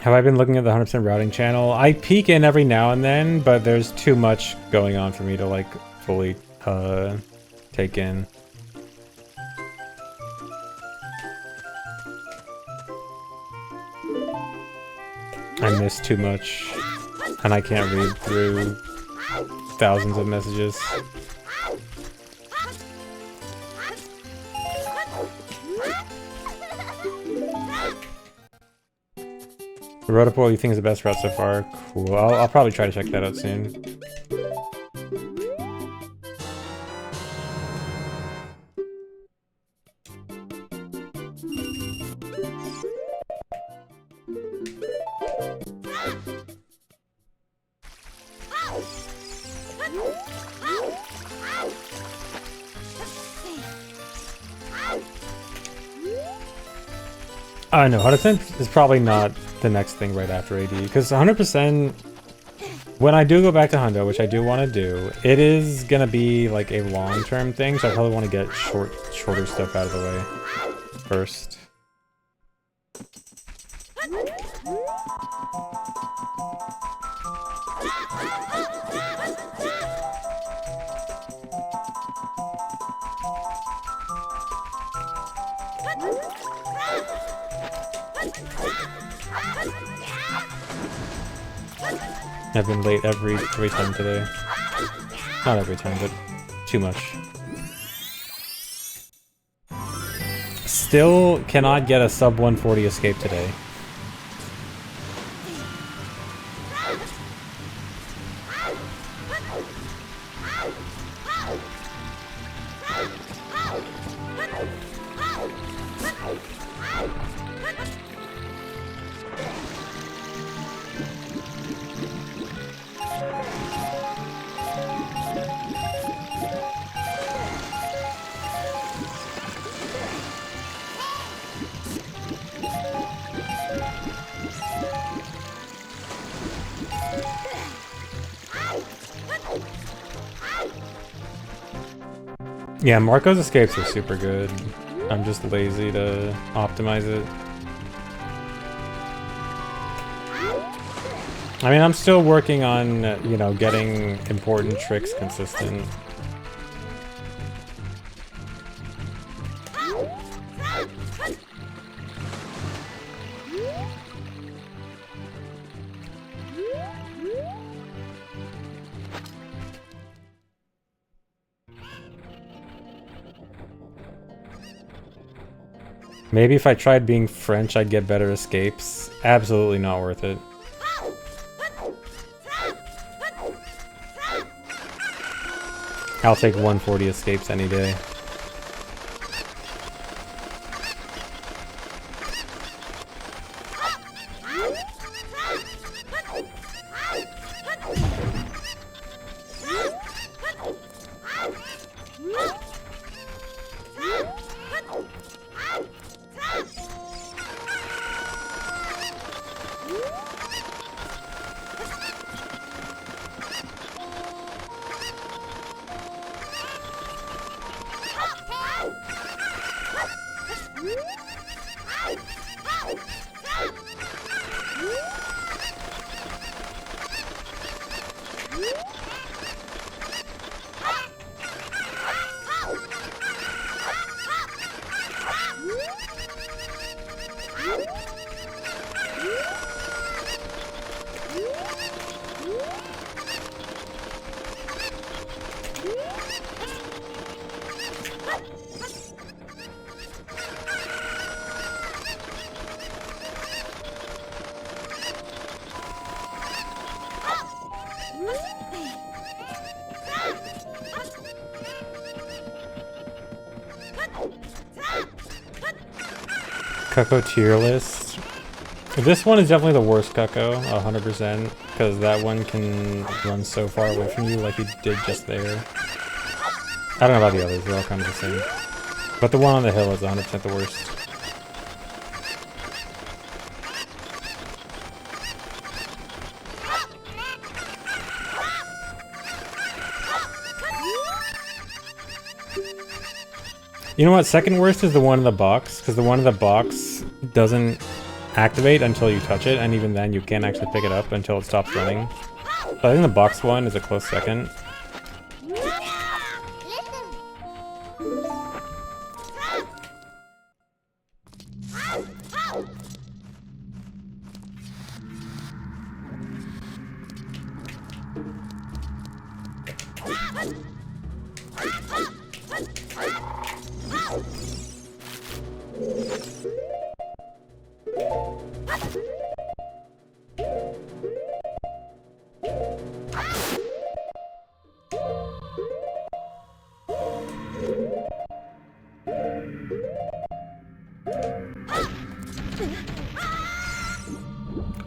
Have I been looking at the 100% routing channel? I peek in every now and then, but there's too much going on for me to like fully take in. I miss too much, and I can't read through thousands of messages. Rotapole, you think is the best route so far? Cool. I'll probably try to check that out soon. I know, 100% is probably not the next thing right after AD, because 100%, when I do go back to Hundo, which I do want to do, it is going to be like a long-term thing, so I probably want to get shorter stuff out of the way first. I've been late every time today. Not every time, but too much. Still cannot get a sub 140 escape today. Yeah, Marco's escapes are super good. I'm just lazy to optimize it. I mean, I'm still working on, you know, getting important tricks consistent. Maybe if I tried being French, I'd get better escapes. Absolutely not worth it. I'll take 140 escapes any day. Cucko tier list. This one is definitely the worst Cucko, 100%, because that one can run so far away from you like he did just there. I don't know about the others, they're all kind of the same. But the one on the hill is 100% the worst. You know what? Second worst is the one in the box, because the one in the box doesn't activate until you touch it, and even then you can't actually pick it up until it stops running. So I think the box one is a close second.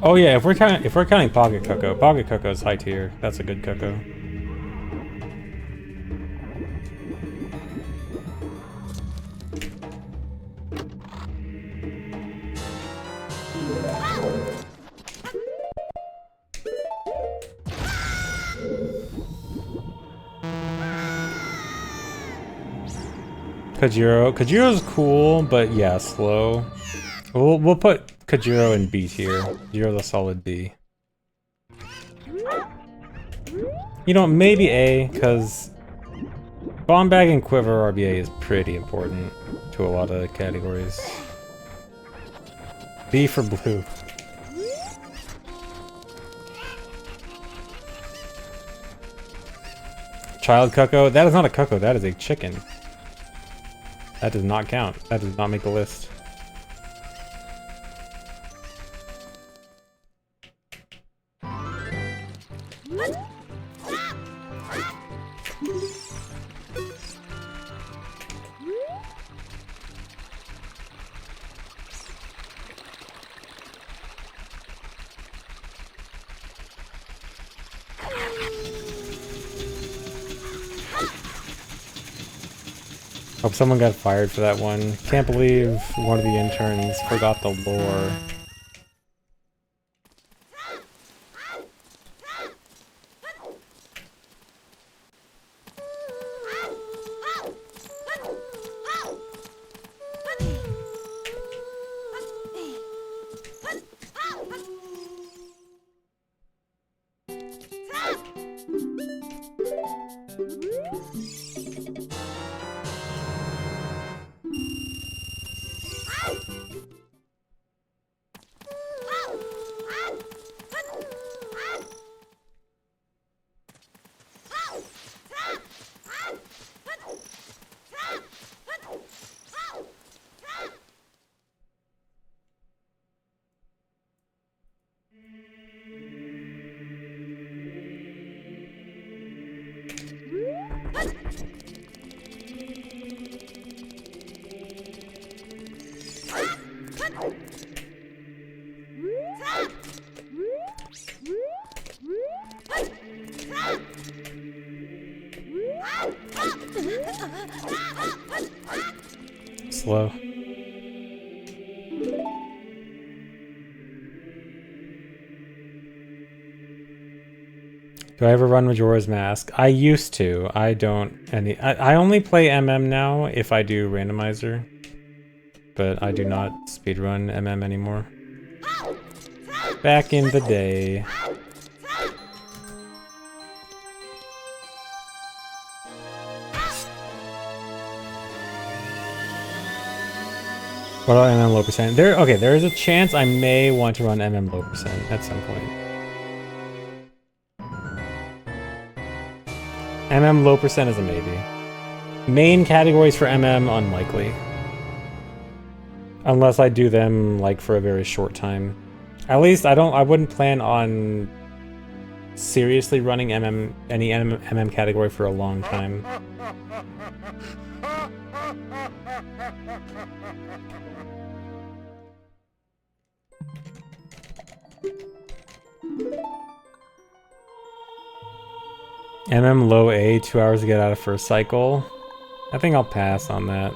Oh yeah, if we're counting Pocket Cocoa is high tier. That's a good Cocoa. Kajiro's cool, but yeah, slow. We'll put Kajiro in B tier. Kajiro's a solid B. You know, maybe A, because Bomb Bag and Quiver RBA is pretty important to a lot of categories. B for blue. Child Cocoa? That is not a Cocoa, that is a chicken. That does not count. That does not make the list. Hope someone got fired for that one. Can't believe one of the interns forgot the lore. Slow. Do I ever run Majora's Mask? I used to. I don't any. I only play MM now if I do randomizer, but I do not speedrun MM anymore. Back in the day. What about MM low percent? Okay, there is a chance I may want to run MM low percent at some point. MM low percent is a maybe. Main categories for MM unlikely. Unless I do them like for a very short time. At least I wouldn't plan on seriously running any MM category for a long time. MM low A, 2 hours to get out of first cycle. I think I'll pass on that.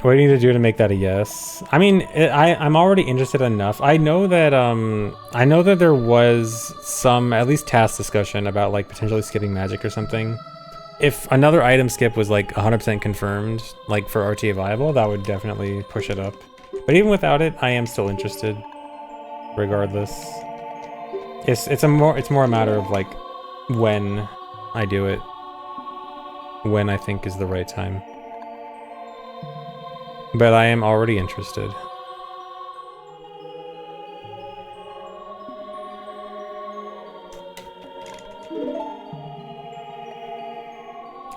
What do you need to do to make that a yes? I mean, I'm already interested enough. I know that there was some at least task discussion about like potentially skipping magic or something. If another item skip was like 100% confirmed, like for RTA viable, that would definitely push it up. But even without it, I am still interested. Regardless, it's more a matter of like when I do it, when I think is the right time. But I am already interested.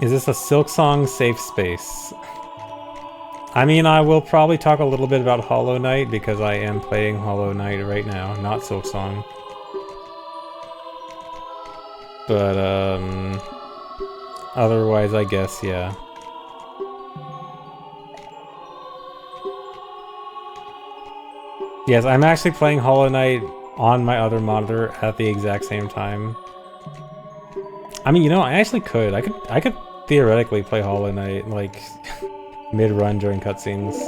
Is this a Silksong safe space? I mean, I will probably talk a little bit about Hollow Knight because I am playing Hollow Knight right now, not Silksong. But, otherwise, I guess, yeah. Yes, I'm actually playing Hollow Knight on my other monitor at the exact same time. I mean, you know, I actually could. I could theoretically play Hollow Knight, like, mid-run during cutscenes.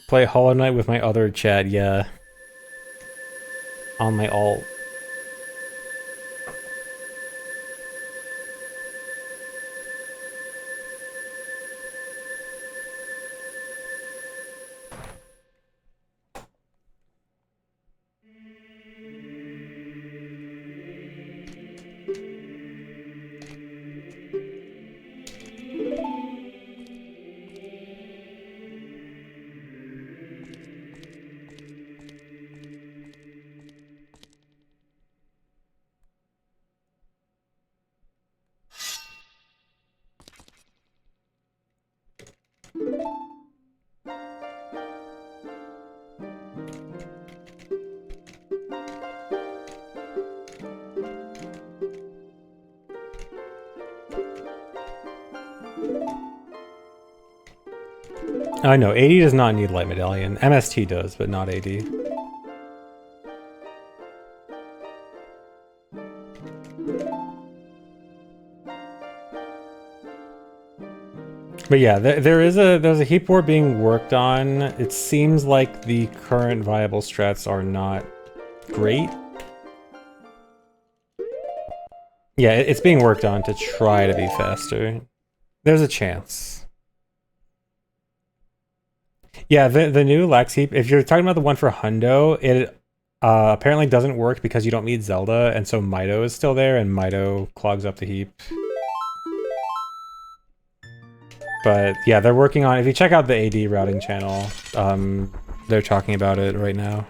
Play Hollow Knight with my other chat, yeah. On my alt. I know, AD does not need Light Medallion. MST does, but not AD. But yeah, there's a heap board being worked on. It seems like the current viable strats are not great. Yeah, it's being worked on to try to be faster. There's a chance. Yeah, the new Lax Heap, if you're talking about the one for Hundo, it apparently doesn't work because you don't need Zelda, and so Mido is still there, and Mido clogs up the heap. But yeah, they're working on, if you check out the AD routing channel, they're talking about it right now.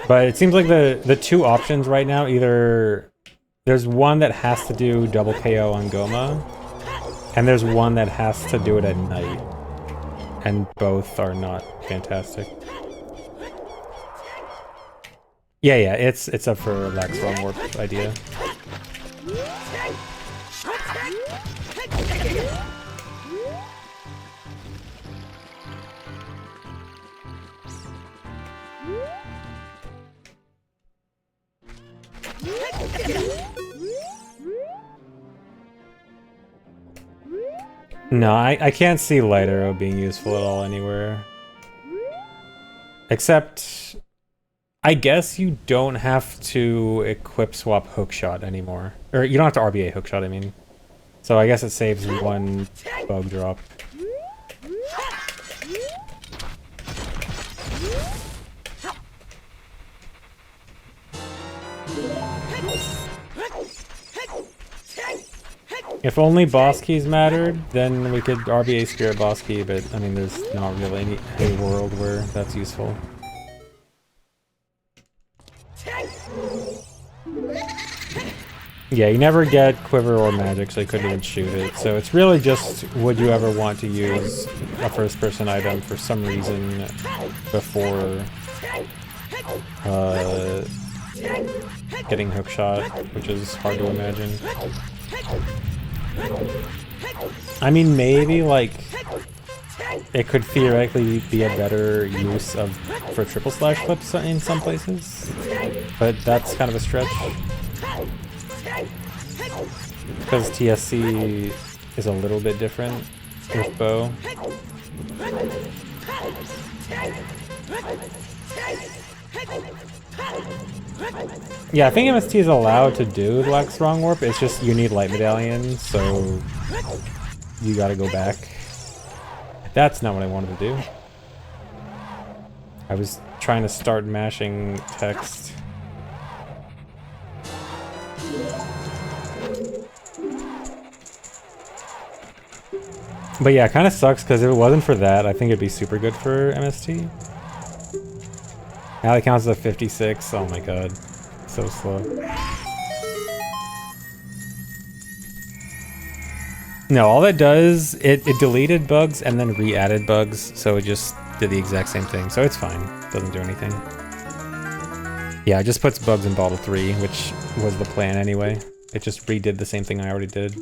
But it seems like the two options right now, either there's one that has to do double KO on Goma, and there's one that has to do it at night. And both are not fantastic. Yeah, it's up for Lax Realm Warp idea. No, I can't see Light Arrow being useful at all anywhere. Except, I guess you don't have to equip swap Hookshot anymore. Or you don't have to RBA Hookshot, I mean. So I guess it saves one bug drop. If only boss keys mattered, then we could RBA Spirit boss key, but I mean there's not really any world where that's useful. Yeah, you never get quiver or magic, so you couldn't even shoot it. So it's really just, would you ever want to use a first-person item for some reason before getting hookshot, which is hard to imagine. I mean, maybe, like, it could theoretically be a better use of for triple slash flips in some places, but that's kind of a stretch. Because TSC is a little bit different with bow. Yeah, I think MST is allowed to do the Wax Wrong Warp, it's just you need Light Medallion, so you gotta go back. That's not what I wanted to do. I was trying to start mashing text. But yeah, it kind of sucks because if it wasn't for that, I think it'd be super good for MST. Now it counts as a 56. Oh my god. So slow. No, all that does, it deleted bugs and then re-added bugs, so it just did the exact same thing. So it's fine. Doesn't do anything. Yeah, it just puts bugs in bottle 3, which was the plan anyway. It just redid the same thing I already did.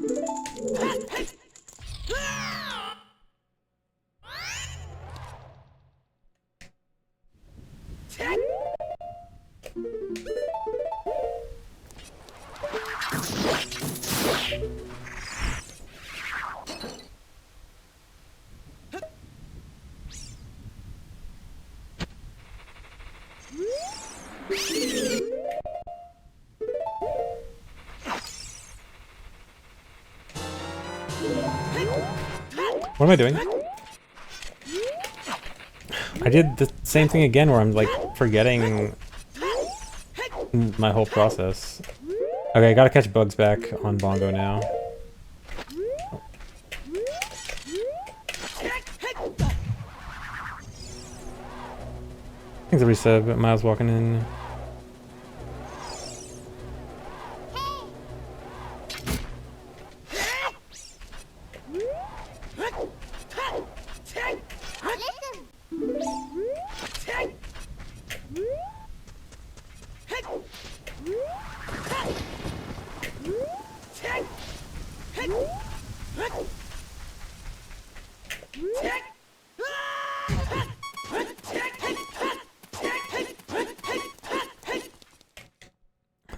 What am I doing? I did the same thing again where I'm like forgetting my whole process. Okay, I gotta catch bugs back on Bongo now. Thanks, Arisa, but Miles walking in.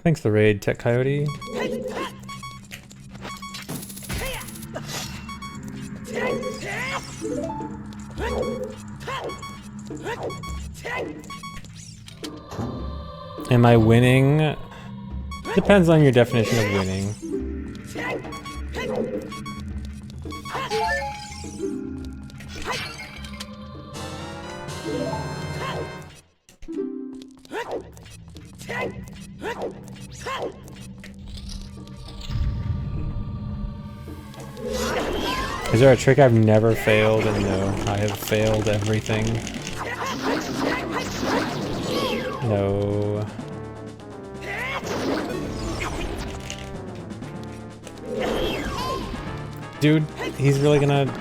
Thanks the raid, Tech Coyote. Am I winning? Depends on your definition of winning. Is there a trick I've never failed? And no, I have failed everything. No. Dude, he's really gonna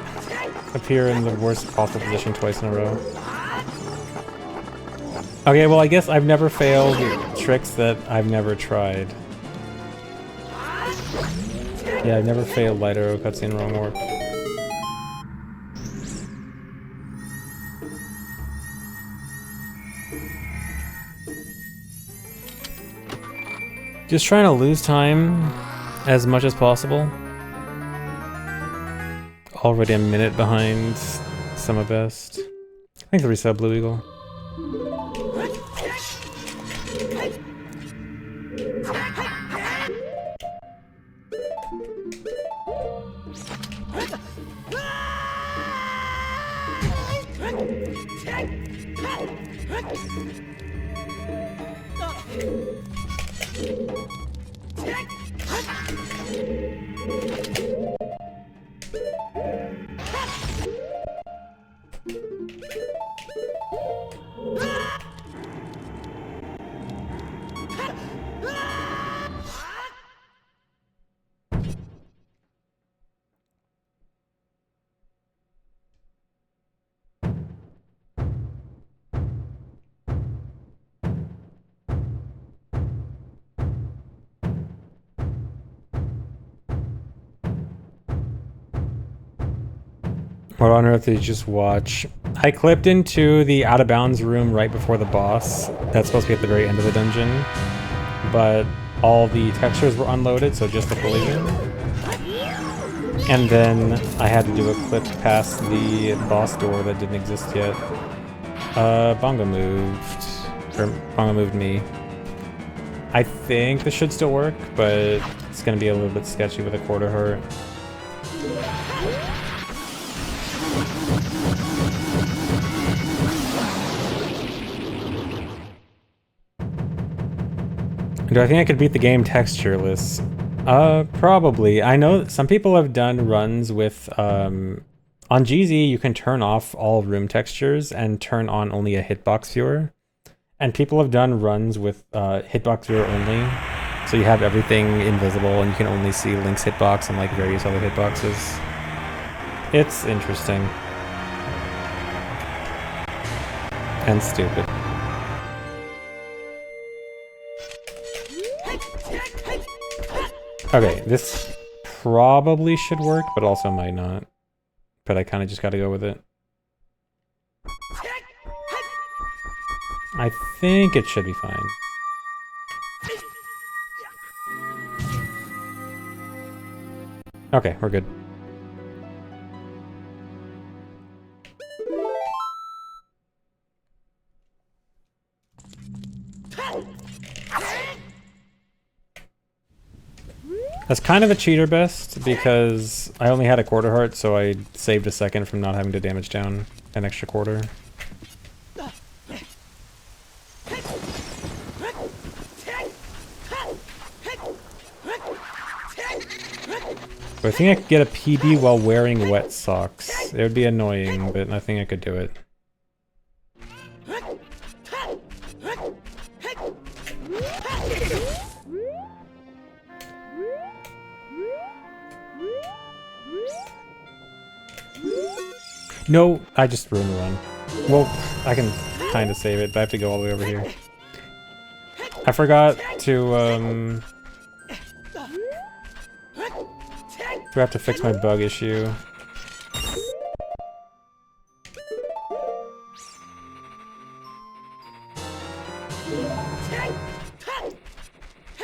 appear in the worst possible position twice in a row. Okay, well I guess I've never failed tricks that I've never tried. Yeah, I've never failed light arrow cutscene wrong warp. Just trying to lose time as much as possible. Already a minute behind Summer Best. Thanks for the resub, Blue Eagle. What on earth did you just watch? I clipped into the out of bounds room right before the boss. That's supposed to be at the very end of the dungeon. But all the textures were unloaded, so just the collision. And then I had to do a clip past the boss door that didn't exist yet. Bongo moved. Or Bongo moved me. I think this should still work, but it's gonna be a little bit sketcy with a quarter heart. Do I think I could beat the game textureless? Probably. I know some people have done runs with, on GZ you can turn off all room textures and turn on only a hitbox viewer. And people have done runs with hitbox viewer only. So you have everything invisible and you can only see Link's hitbox and like various other hitboxes. It's interesting. And stupid. Okay, this probably should work, but also might not. But I kind of just gotta go with it. I think it should be fine. Okay, we're good. That's kind of a cheater best, because I only had a quarter heart, so I saved a second from not having to damage down an extra quarter. But I think I could get a PB while wearing wet socks. It would be annoying, but I think I could do it. No, I just ruined the run. Well, I can kind of save it, but I have to go all the way over here. I forgot to, I have to fix my bug issue.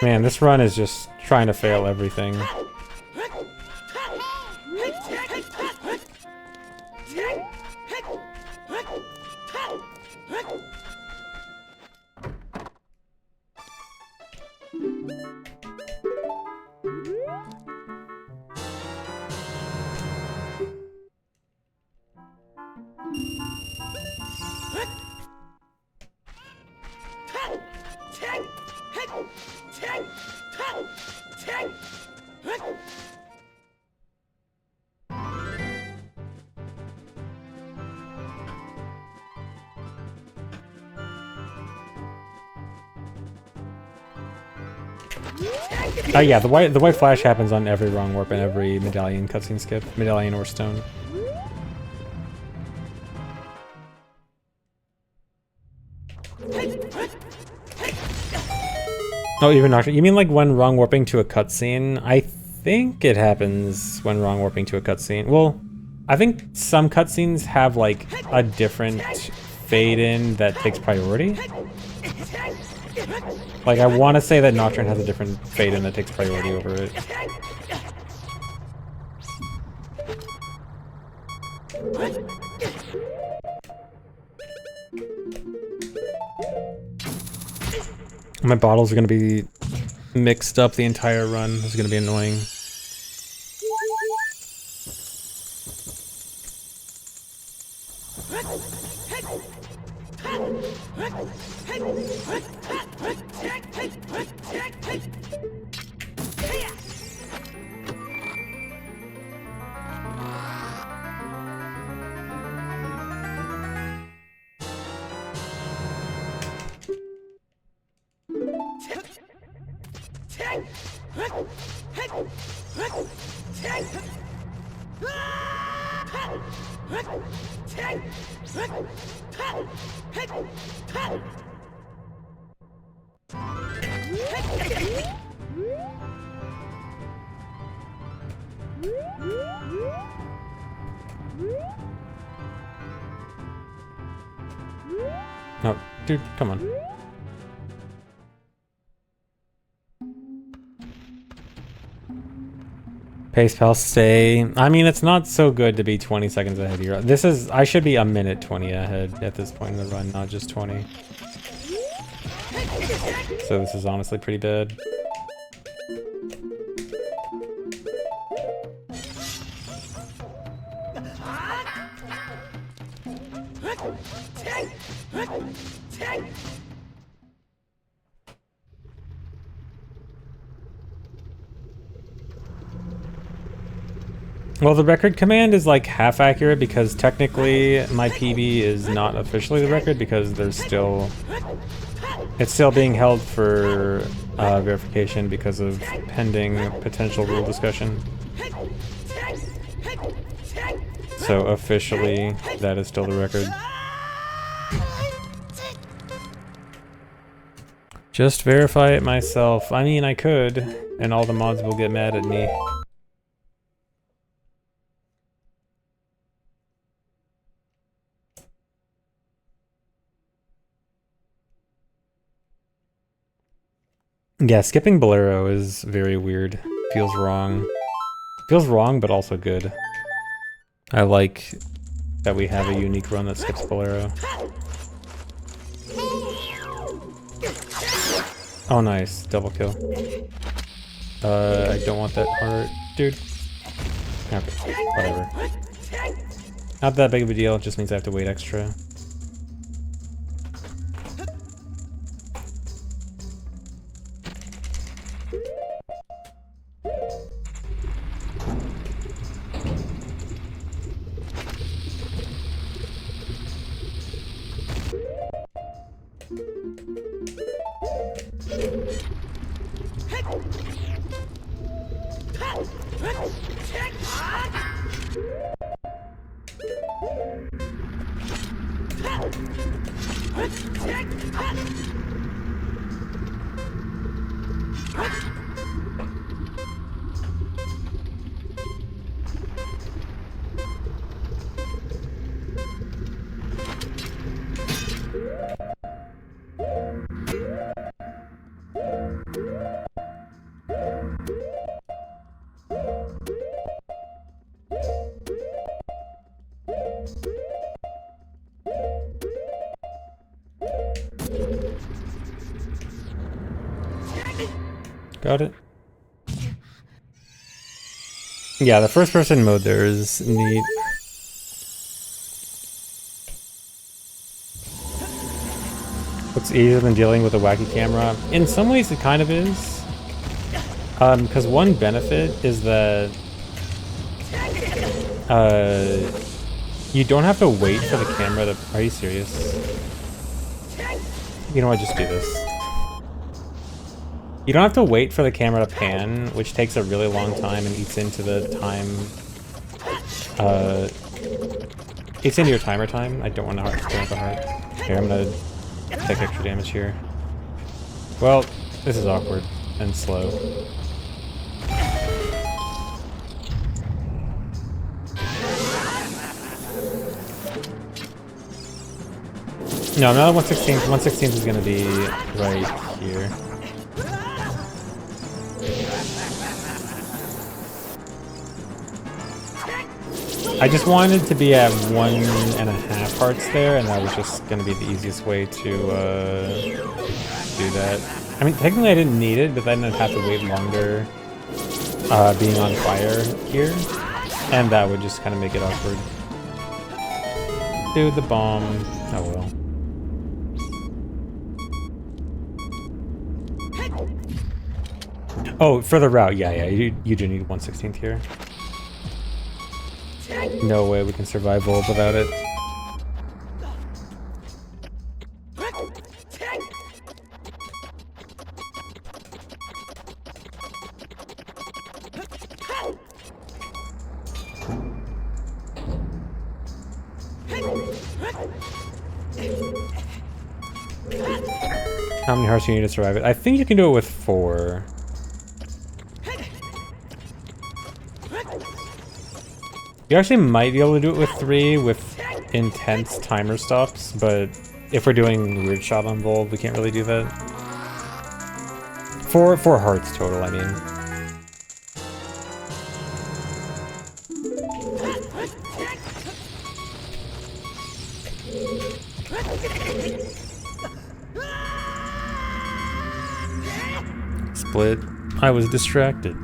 Man, this run is just trying to fail everything. Yeah, the white flash happens on every wrong warp and every medallion cutscene skip, medallion or stone. Oh, even Nocturne. You mean like when wrong warping to a cutscene? I think it happens when wrong warping to a cutscene. Well, I think some cutscenes have like a different fade in that takes priority. Like, I want to say that Nocturne has a different fade in that takes priority over it. My bottles are going to be mixed up the entire run. This is going to be annoying. No, dude, come on. Pace pal stay. I mean, it's not so good to be 20 seconds ahead here. This is, I should be a minute 20 ahead at this point in the run, not just 20. So this is honestly pretty bad. Well, the record command is like half accurate because technically my PB is not officially the record because there's still... It's still being held for verification because of pending potential rule discussion. So officially, that is still the record. Just verify it myself. I mean, I could, and all the mods will get mad at me. Yeah, skipping Bolero is very weird. Feels wrong. Feels wrong, but also good. I like that we have a unique run that skips Bolero. Oh, nice. Double kill. I don't want that heart. Dude. Okay, whatever. Not that big of a deal, it just means I have to wait extra. Got it. Yeah, the first person mode there is neat. Looks easier than dealing with a wacky camera. In some ways it kind of is. Because one benefit is that you don't have to wait for the camera to... Are you serious? You know what, just do this. You don't have to wait for the camera to pan, which takes a really long time and eats into the time. Eats into your timer time. I don't want to go with the heart. Here, I'm gonna take extra damage here. Well, this is awkward and slow. No, another 1/16. 1/16 is gonna be right here. I just wanted to be at 1.5 hearts there, and that was just going to be the easiest way to do that. I mean, technically I didn't need it, but then I'd have to wait longer being on fire here, and that would just kind of make it awkward. Dude, the bomb. Oh well. Oh, for the route, yeah, you do need 1/16 here. No way we can survive Volb without it. How many hearts do you need to survive it? I think you can do it with 4. You actually might be able to do it with 3 with intense timer stops, but if we're doing weird shot on Volv, we can't really do that. 4 hearts total, I mean. Split. I was distracted.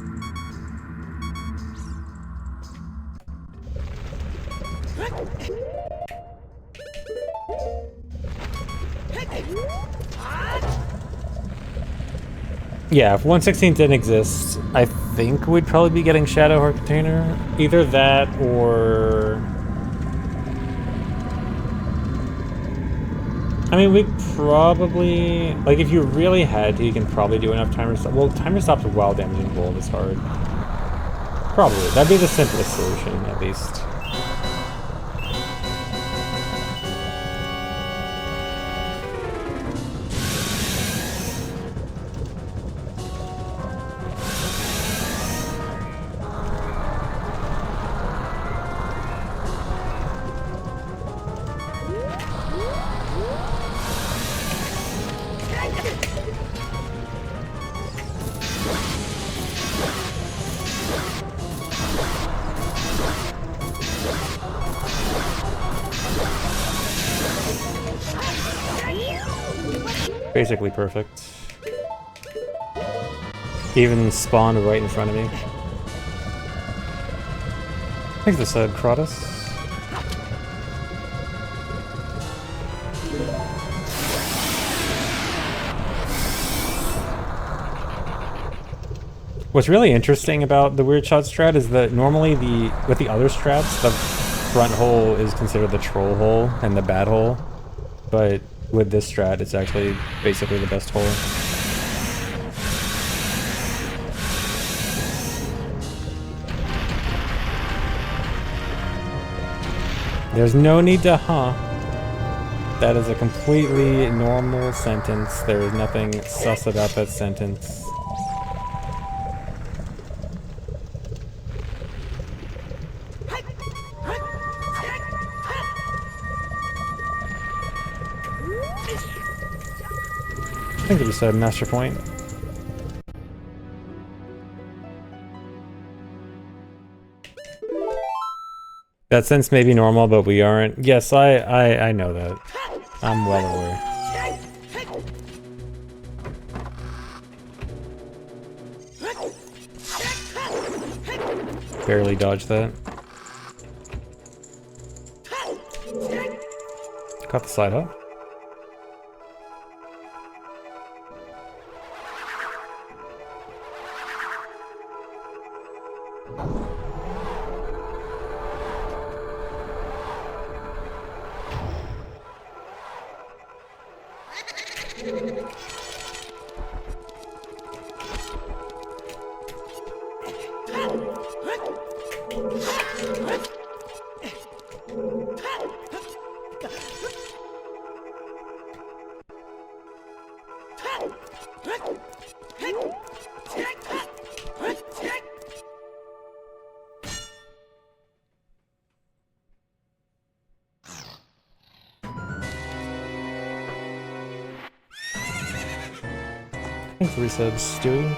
Yeah, if 1/16 didn't exist, I think we'd probably be getting Shadow Heart Container. Either that or... I mean, we probably... Like, if you really had to, you can probably do enough timer stop. Well, timer stops while damaging Volv is hard. Probably. That'd be the simplest solution, at least. Basically perfect. Even spawned right in front of me. Thanks for the sub, Kratos. What's really interesting about the weird shot strat is that normally with the other strats, the front hole is considered the troll hole and the bad hole, but with this strat, it's actually basically the best hole. There's no need to huh. That is a completely normal sentence. There is nothing sus about that sentence. I think it just said master point. That sense may be normal, but we aren't. Yes, I know that. I'm well aware. Barely dodged that. Caught the side up. Thanks for resubs, Stewie.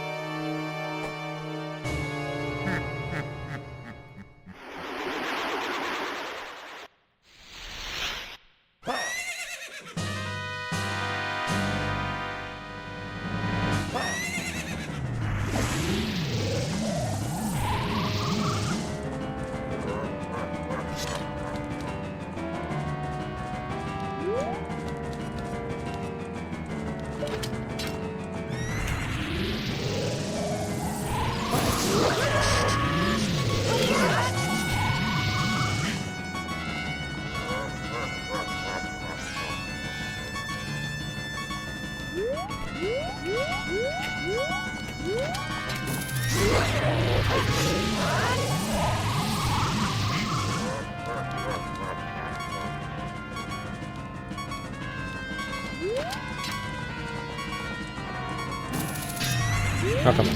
Oh, come on.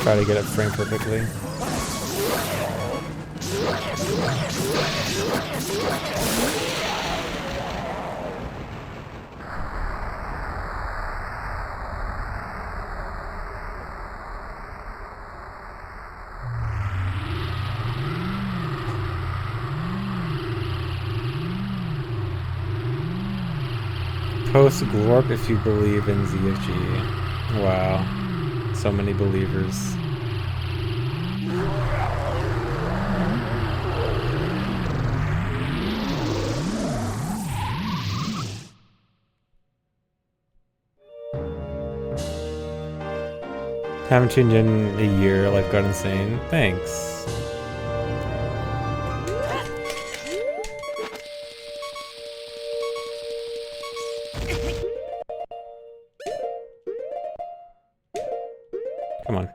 Try to get it framed perfectly. Post Glorp if you believe in ZFG. Wow. So many believers. Haven't tuned in a year, life got insane. Thanks. Come on.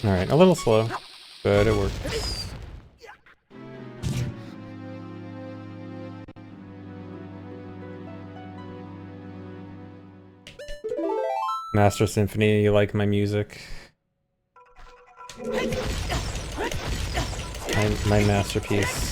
Alright, a little slow, but it works. Master Symphony, you like my music? My masterpiece.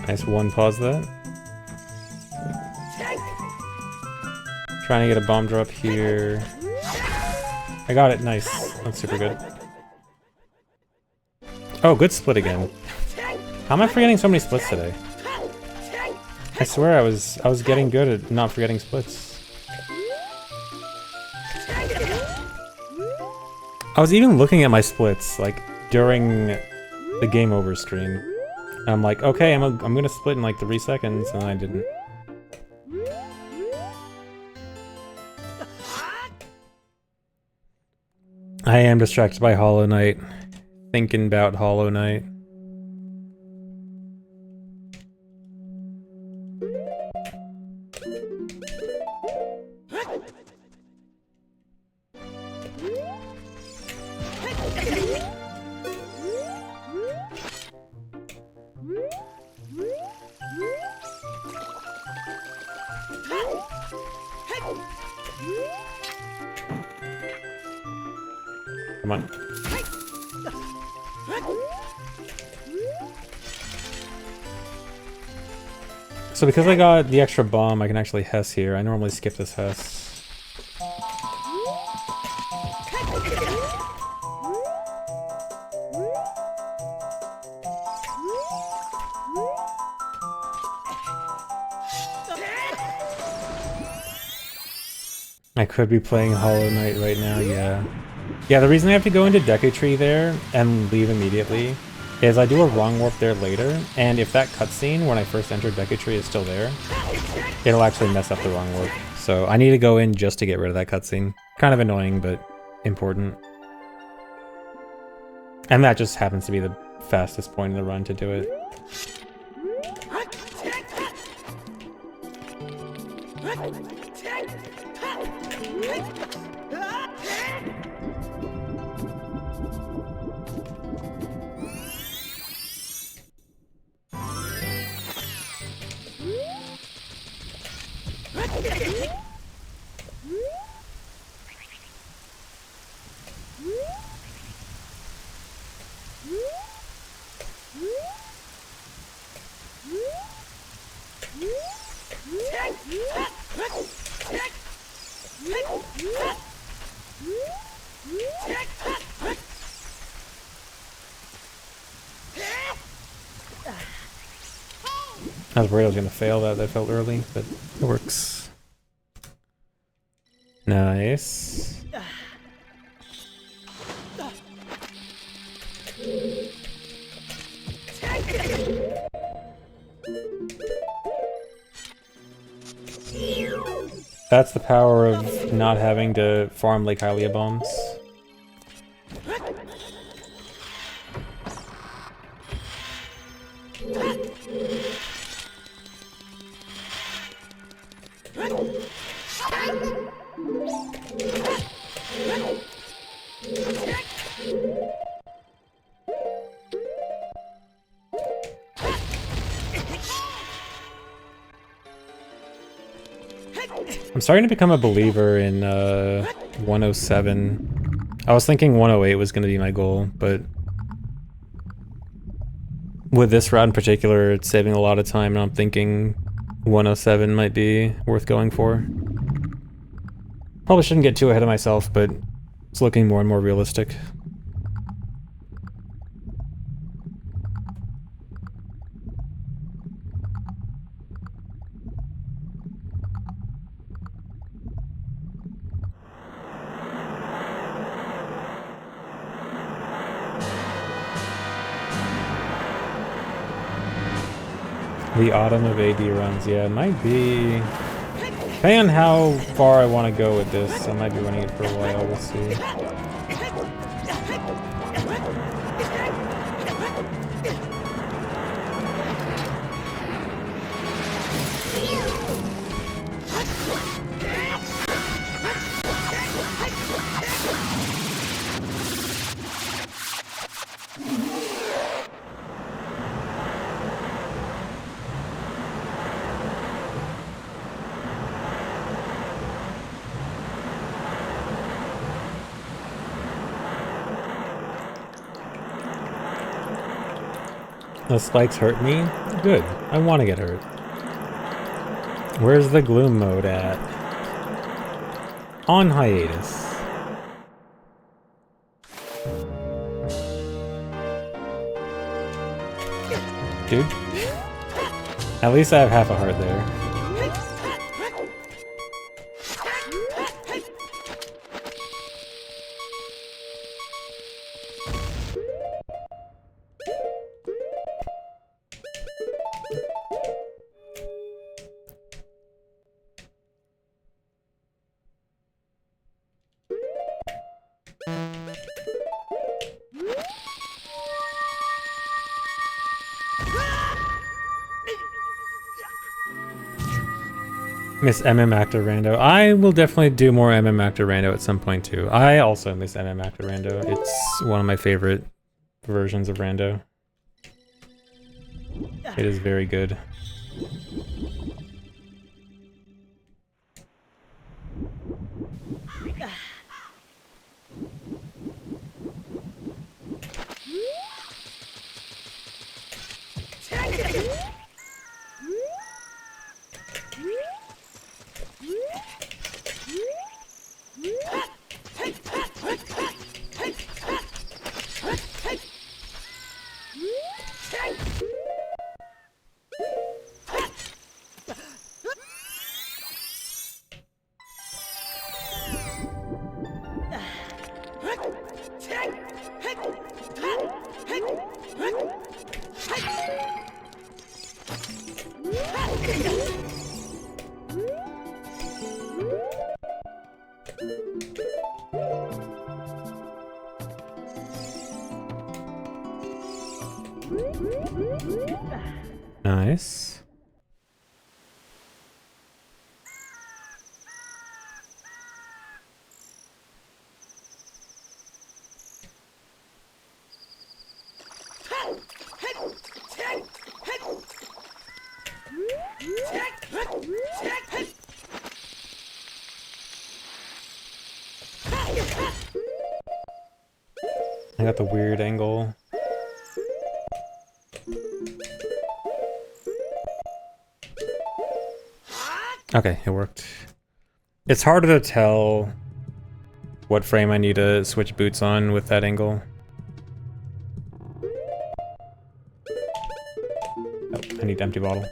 Nice one pause that. Trying to get a bomb drop here. I got it, nice. That's super good. Oh, good split again. How am I forgetting so many splits today? I swear I was getting good at not forgetting splits. I was even looking at my splits, like, during the game over stream. And I'm like, okay, I'm gonna split in like 3 seconds, and I didn't. I am distracted by Hollow Knight. Thinking about Hollow Knight. Come on. So because I got the extra bomb, I can actually Hess here. I normally skip this Hess. I could be playing Hollow Knight right now, yeah. Yeah, the reason I have to go into Deku Tree there and leave immediately is I do a wrong warp there later, and if that cutscene when I first entered Deku Tree is still there, it'll actually mess up the wrong warp. So I need to go in just to get rid of that cutscene. Kind of annoying, but important. And that just happens to be the fastest point in the run to do it. I was worried I was gonna fail that. That felt early, but it works. Nice. That's the power of not having to farm Lake Hylia bombs. I'm starting to become a believer in 107. I was thinking 108 was going to be my goal, but with this route in particular, it's saving a lot of time, and I'm thinking 107 might be worth going for. Probably shouldn't get too ahead of myself, but it's looking more and more realistic. The autumn of AD runs, yeah, it might be... Depending on how far I want to go with this, I might be running it for a while, we'll see. The spikes hurt me? Good. I want to get hurt. Where's the gloom mode at? On hiatus. Dude. At least I have half a heart there. Miss MM Actor Rando. I will definitely do more MM Actor Rando at some point too. I also miss MM Actor Rando. It's one of my favorite versions of Rando. It is very good. Nice. I got the weird angle. Okay, it worked. It's harder to tell what frame I need to switch boots on with that angle. Oh, I need empty bottle.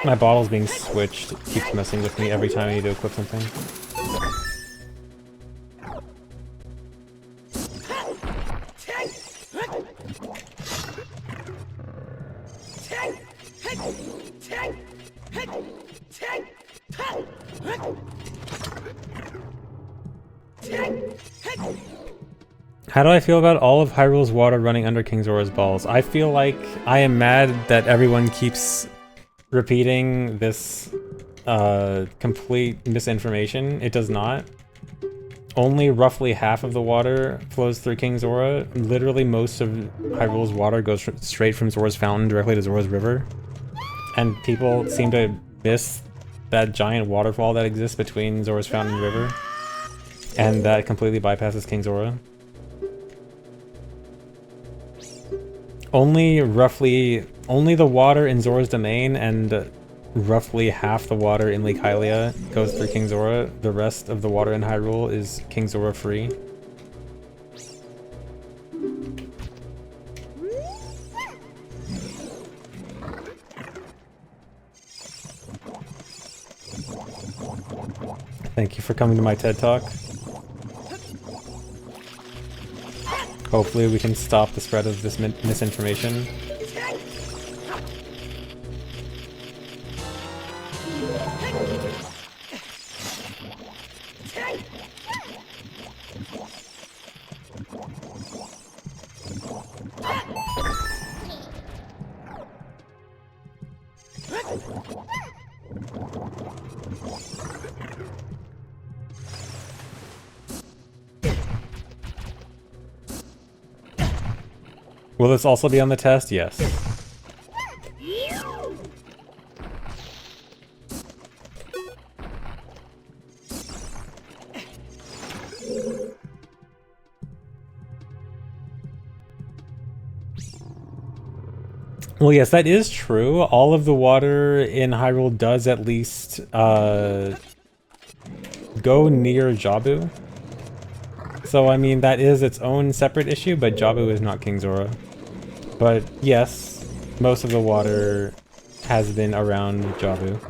My bottle's being switched. It keeps messing with me every time I need to equip something. How do I feel about all of Hyrule's water running under King Zora's balls? I feel like I am mad that everyone keeps repeating this complete misinformation. It does not. Only roughly half of the water flows through King Zora. Literally most of Hyrule's water goes straight from Zora's fountain directly to Zora's river. And people seem to miss that giant waterfall that exists between Zora's fountain and river. And that completely bypasses King Zora. Only the water in Zora's domain and roughly half the water in Lake Hylia goes through King Zora. The rest of the water in Hyrule is King Zora free. Thank you for coming to my TED Talk. Hopefully we can stop the spread of this misinformation. Will this also be on the test? Yes. Well, yes, that is true. All of the water in Hyrule does at least go near Jabu. So, I mean, that is its own separate issue, but Jabu is not King Zora. But yes, most of the water has been around Jabu.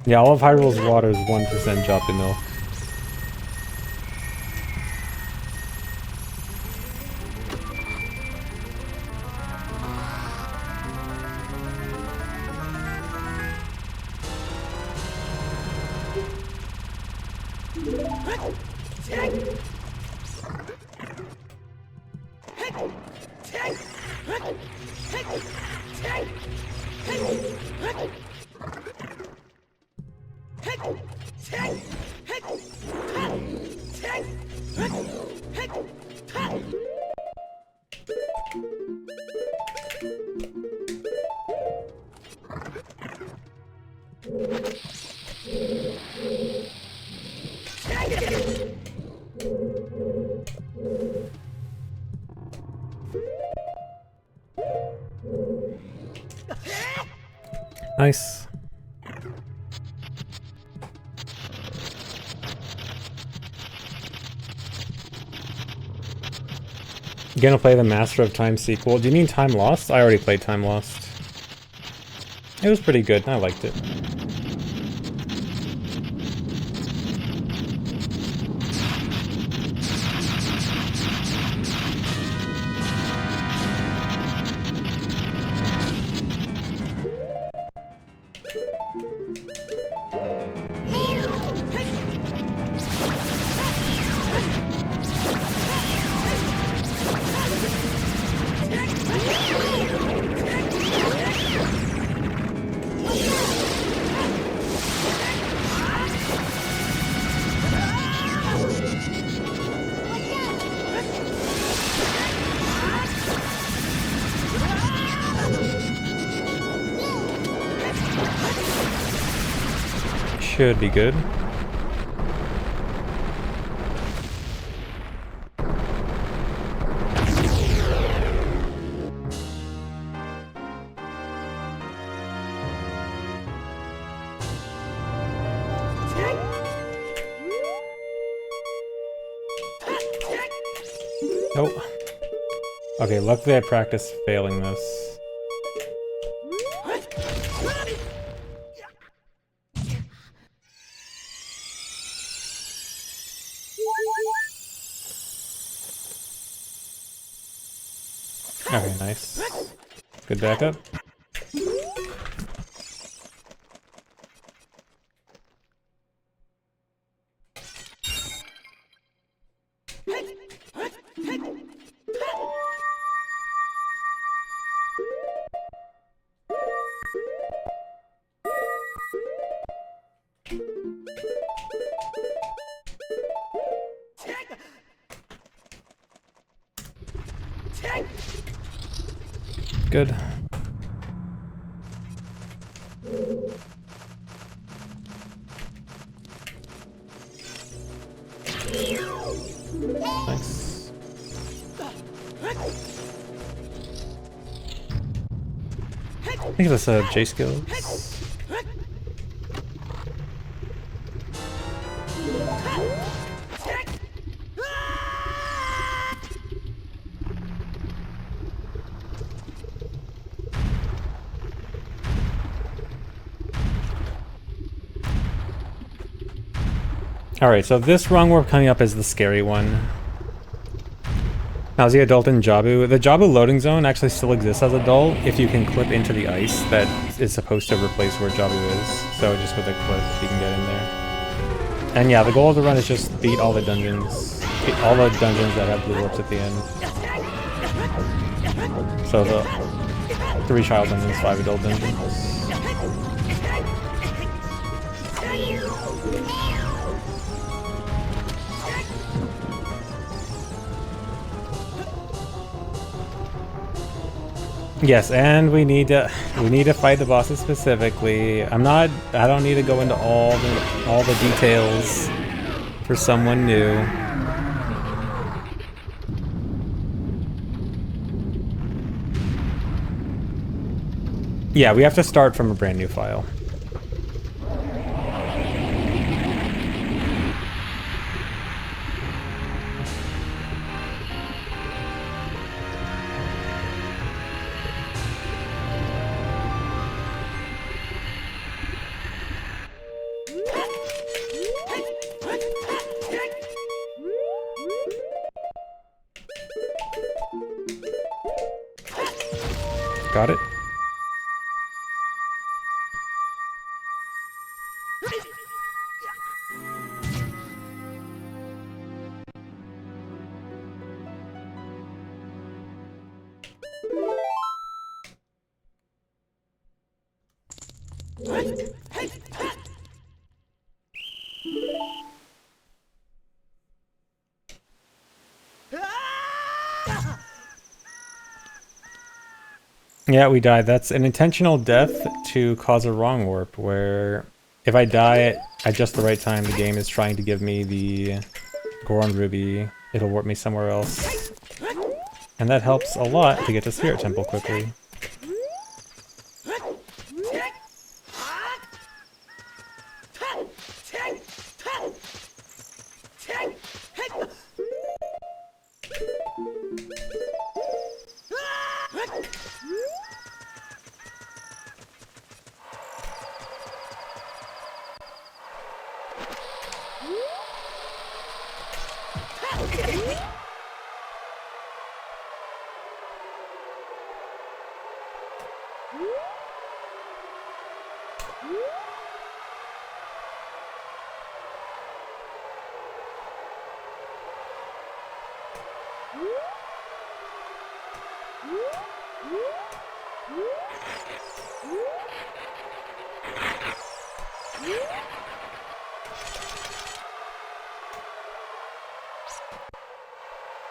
Yeah, all of Hyrule's water is 1% Jabu milk. Nice. You gonna play the Master of Time sequel? Do you mean Time Lost? I already played Time Lost. It was pretty good. I liked it. should be good. Nope. Okay, luckily I practiced failing this. Okay, nice. Good backup. Good. Nice. I think that's J skills. Alright, so this rung we're coming up is the scary one. How's the adult in Jabu? The Jabu loading zone actually still exists as adult if you can clip into the ice that is supposed to replace where Jabu is. So just with a clip, you can get in there. And yeah, the goal of the run is just beat all the dungeons. Beat all the dungeons that have blue orbs at the end. So the 3 child dungeons, 5 adult dungeons. Yes, and we need to fight the bosses specifically. I don't need to go into all the details for someone new. Yeah, we have to start from a brand new file. Got it. Yeah, we died. That's an intentional death to cause a wrong warp, where if I die at just the right time, the game is trying to give me the Goron Ruby, it'll warp me somewhere else. And that helps a lot to get to Spirit Temple quickly.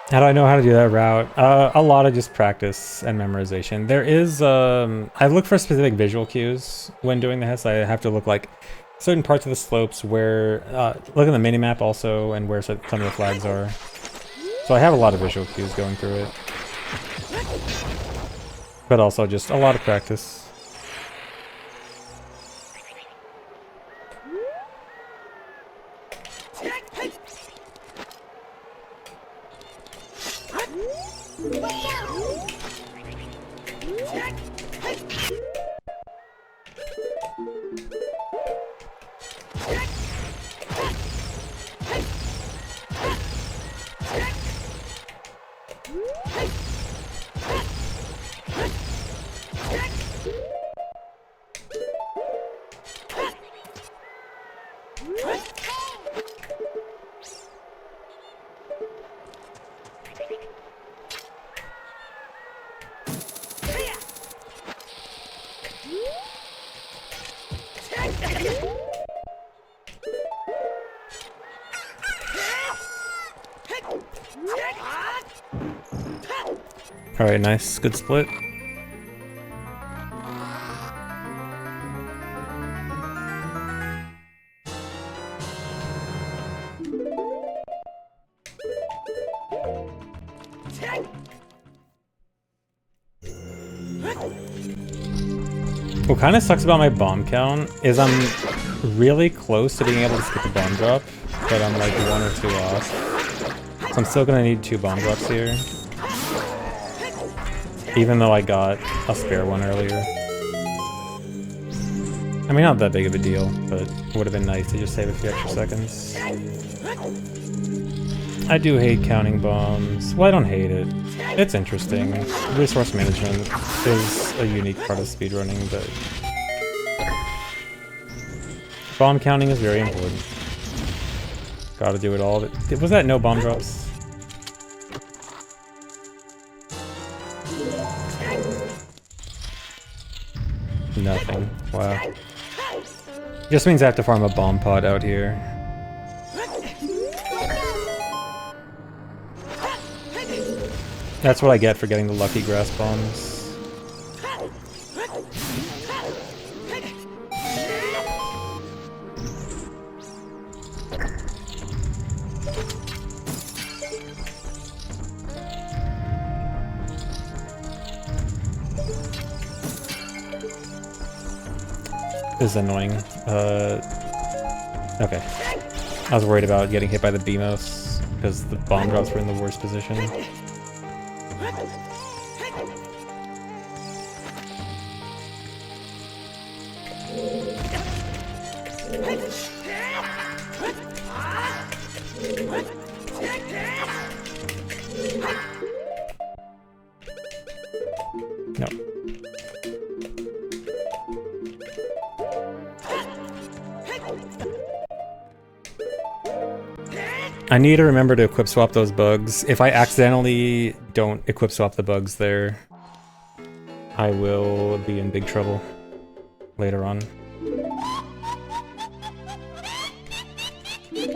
How do I know how to do that route? A lot of just practice and memorization. There is, I look for specific visual cues when doing this. I have to look like, certain parts of the slopes where, look at the mini-map also, and where some of the flags are. So I have a lot of visual cues going through it. But also just a lot of practice. Alright, nice. Good split. What kind of sucks about my bomb count is I'm really close to being able to skip the bomb drop, but I'm like 1 or 2 off. So I'm still gonna need 2 bomb drops here. Even though I got a spare one earlier. I mean, not that big of a deal, but it would have been nice to just save a few extra seconds. I do hate counting bombs. Well, I don't hate it. It's interesting. Resource management is a unique part of speedrunning, but bomb counting is very important. Gotta do it all. Was that no bomb drops? Nothing. Wow. Just means I have to farm a bomb pod out here. That's what I get for getting the lucky grass bombs. This is annoying. Okay. I was worried about getting hit by the BMOS because the bomb drops were in the worst position. No. I need to remember to equip swap those bugs. If I accidentally don't equip swap the bugs there, I will be in big trouble later on. You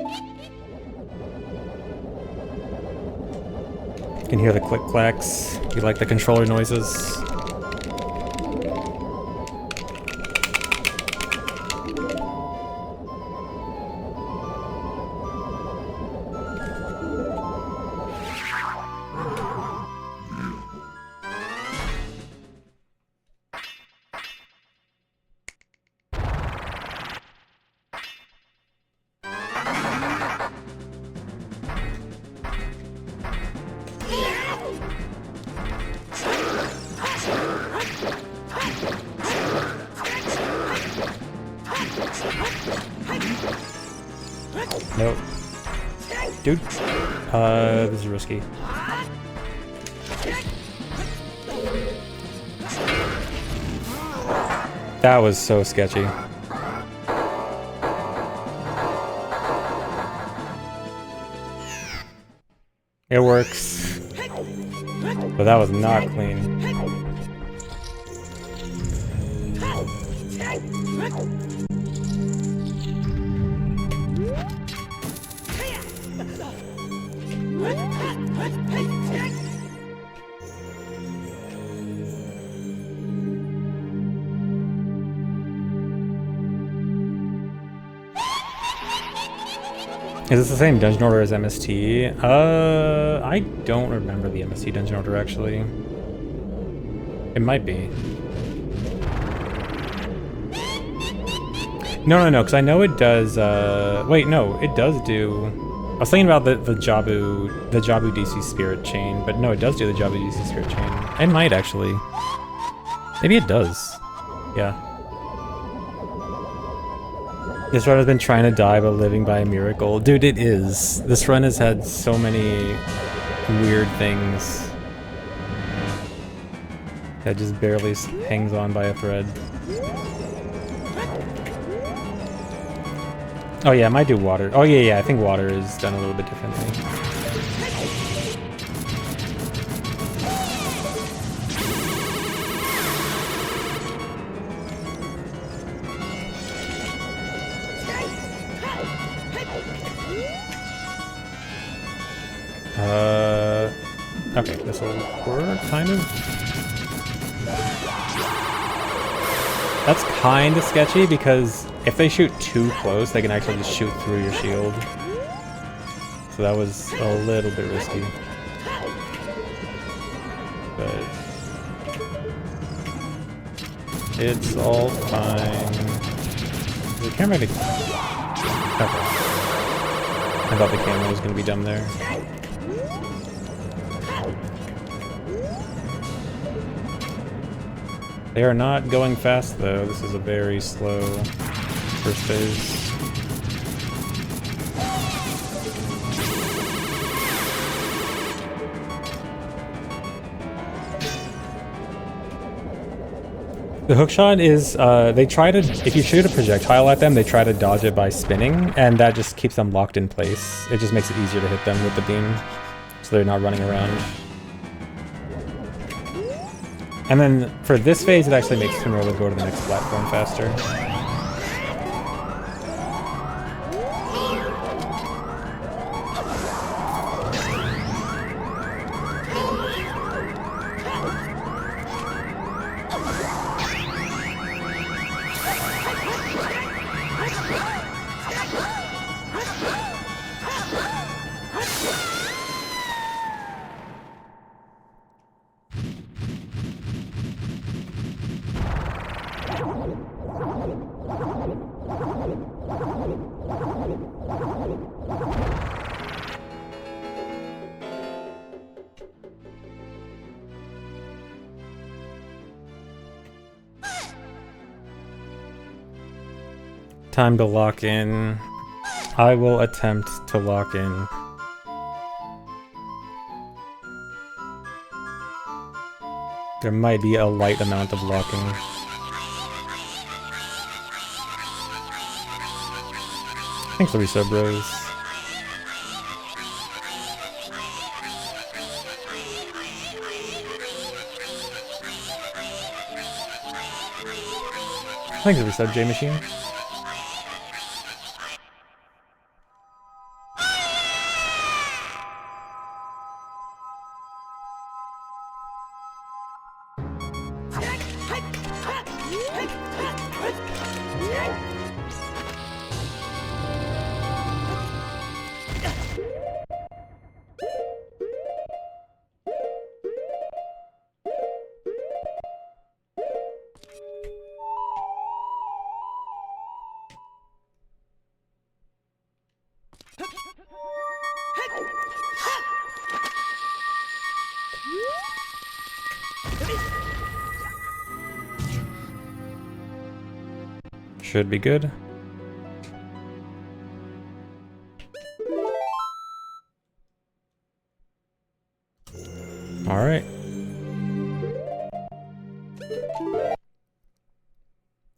can hear the click-clacks. You like the controller noises. Nope. Dude. This is risky. That was so sketchy. It works. But that was not clean. Is this the same dungeon order as MST? I don't remember the MST dungeon order actually. It might be. No, because I know it does, wait, no, it does do... I was thinking about the Jabu DC Spirit chain, but no, it does do the Jabu DC Spirit chain. It might, actually. Maybe it does. Yeah. This run has been trying to die, but living by a miracle. Dude, it is. This run has had so many weird things. That just barely hangs on by a thread. Oh yeah, I might do water. Oh yeah, I think water is done a little bit differently. Okay, this will work, kind of. That's kind of sketchy because if they shoot too close, they can actually just shoot through your shield. So that was a little bit risky. But it's all fine. The camera... Okay. I thought the camera was going to be dumb there. They are not going fast though. This is a very slow first phase. The hookshot is, they try to, if you shoot a projectile at them, they try to dodge it by spinning, and that just keeps them locked in place. It just makes it easier to hit them with the beam, so they're not running around. And then for this phase, it actually makes Controller go to the next platform faster. Time to lock in. I will attempt to lock in. There might be a light amount of locking. Thanks, Larissa Bros. Thanks, Larissa J Machine. Should be good. All right.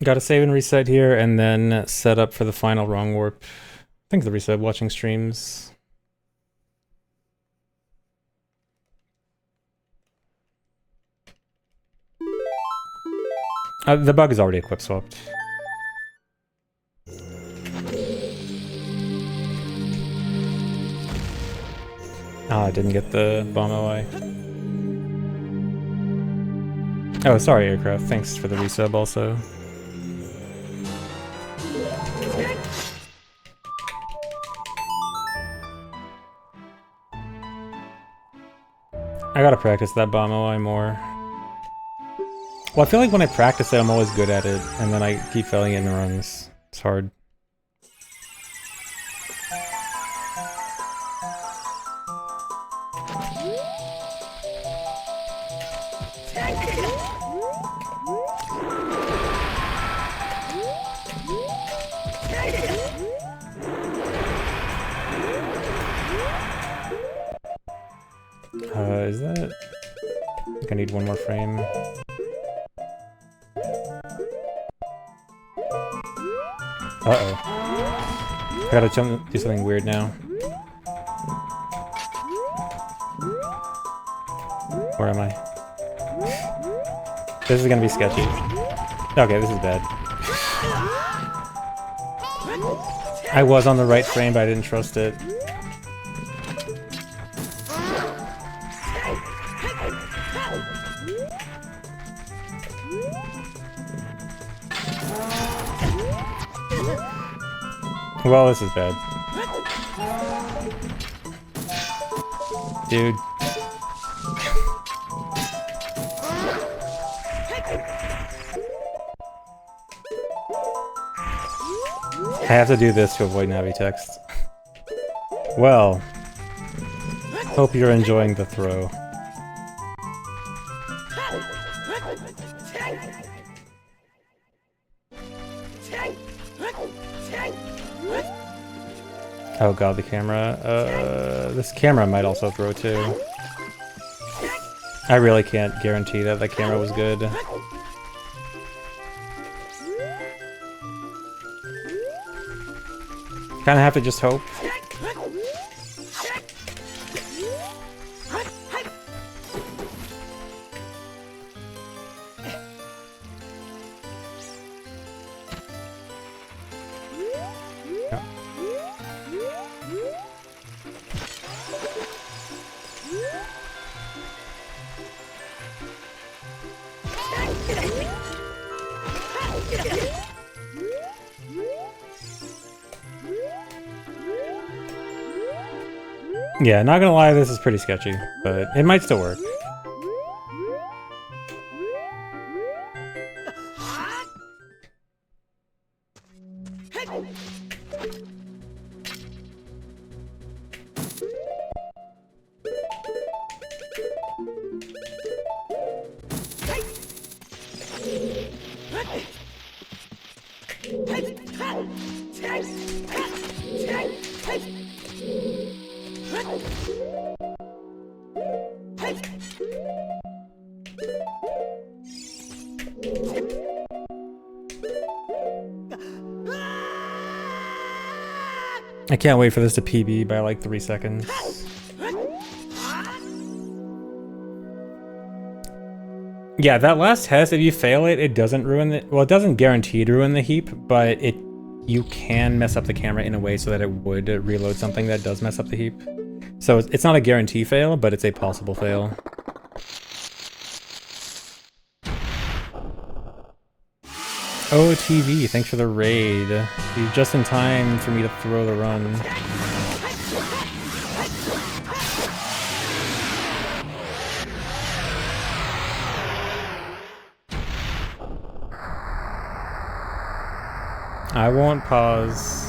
Got to save and reset here, and then set up for the final wrong warp. Thanks for the reset. Watching streams. The bug is already equip swapped. Ah, I didn't get the bomb OI. Oh, sorry, Aircraft. Thanks for the resub also. I gotta practice that bomb OI more. Well, I feel like when I practice it, I'm always good at it, and then I keep failing it in runs. It's hard. Is that... I think I need one more frame. Uh-oh. I gotta do something weird now. Where am I? This is gonna be sketchy. Okay, this is bad. I was on the right frame, but I didn't trust it. Well, this is bad. Dude. I have to do this to avoid Navi text. Well, hope you're enjoying the throw. Oh god, the camera. This camera might also throw too. I really can't guarantee that the camera was good. Kinda have to just hope. Yeah, not gonna lie, this is pretty sketchy, but it might still work. I can't wait for this to PB by like 3 seconds. Yeah, that last test, if you fail it, it doesn't ruin the... Well, it doesn't guarantee to ruin the heap, but you can mess up the camera in a way so that it would reload something that does mess up the heap. So it's not a guarantee fail, but it's a possible fail. Oh, TV, thanks for the raid. You're just in time for me to throw the run. I won't pause.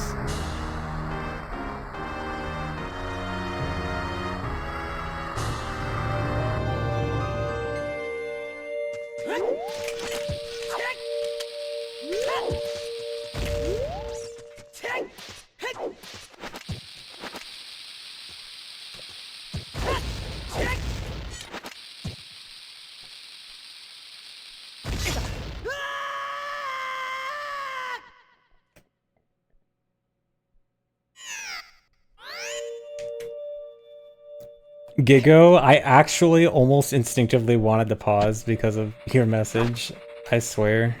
Gigo, I actually almost instinctively wanted to pause because of your message. I swear.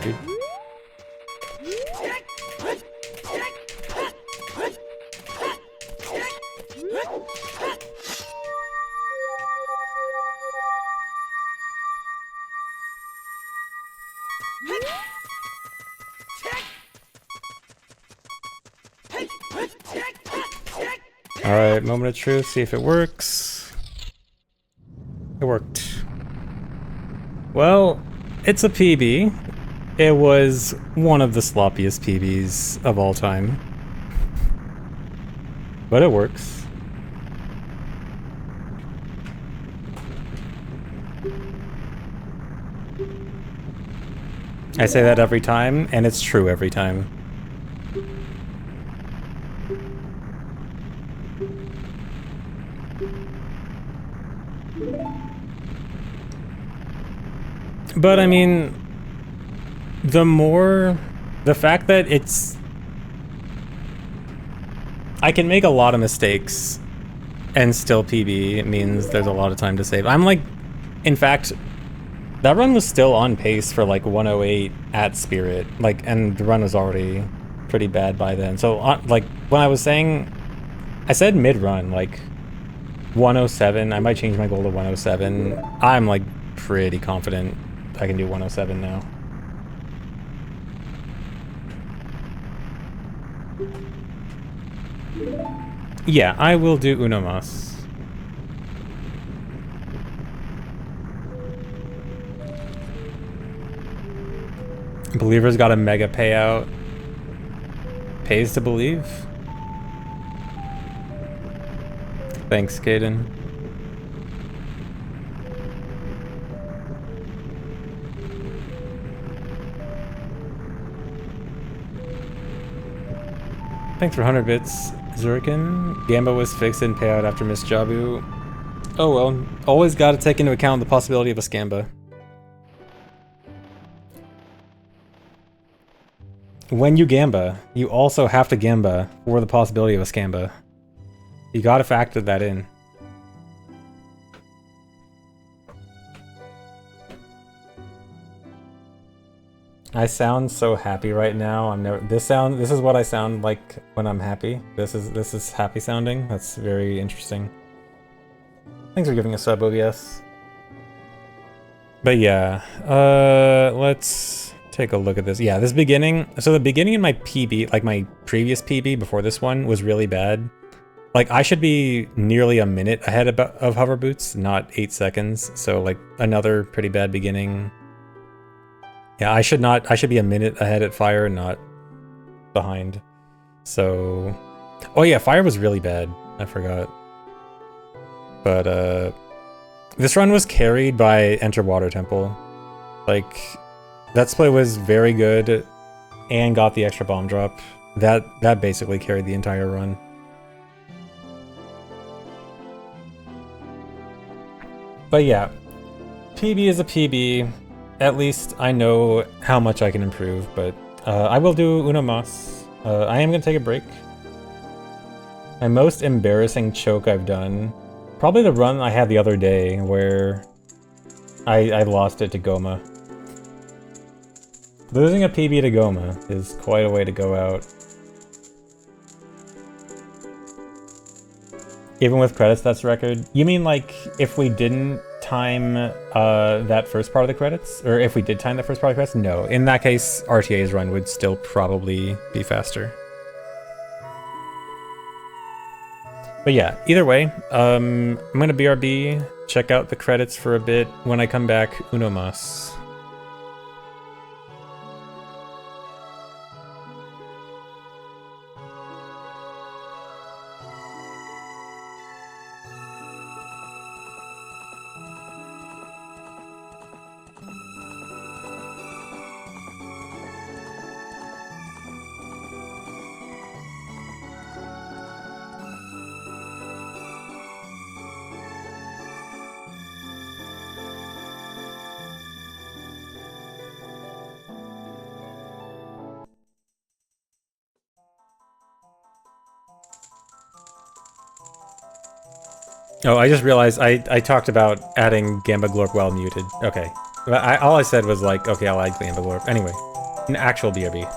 Dude. Alright, moment of truth, see if it works. It worked. Well, it's a PB. It was one of the sloppiest PBs of all time. But it works. I say that every time, and it's true every time. But I mean, the fact that I can make a lot of mistakes and still PB means there's a lot of time to save. I'm like, in fact, that run was still on pace for like 108 at Spirit, like, and the run was already pretty bad by then. So like when I was saying, I said mid-run, like 107, I might change my goal to 107. I'm like pretty confident I can do 107 now. Yeah, I will do uno mas. Believer's got a mega payout. Pays to believe. Thanks, Caden. Thanks for 100 bits, Zurkin. Gamba was fixed in payout after Miss Jabu. Oh well, always gotta take into account the possibility of a scamba. When you gamba, you also have to gamba for the possibility of a scamba. You gotta factor that in. I sound so happy right now. This is what I sound like when I'm happy. This is happy sounding. That's very interesting. Thanks for giving a sub, OBS. But yeah, let's take a look at this. Yeah, this beginning. So the beginning in my PB, like my previous PB before this one, was really bad. Like I should be nearly a minute ahead of hover boots, not 8 seconds. So like another pretty bad beginning. Yeah, I should be a minute ahead at fire, not behind. So, oh yeah, fire was really bad. I forgot. But this run was carried by Enter Water Temple. Like, that split was very good and got the extra bomb drop. That basically carried the entire run. But yeah, PB is a PB. At least I know how much I can improve, but I will do uno mas. I am gonna take a break. My most embarrassing choke I've done, probably the run I had the other day where I lost it to Goma. Losing a PB to Goma is quite a way to go out. Even with credits, that's record. You mean like if we didn't time that first part of the credits? Or if we did time the first part of the credits? No. In that case, RTA's run would still probably be faster. But yeah, either way, I'm gonna BRB, check out the credits for a bit. When I come back, uno mas. Oh, I just realized I talked about adding Gamba Glorp while muted. Okay. All I said was like, okay, I'll add Gamba Glorp. Anyway, an actual BRB.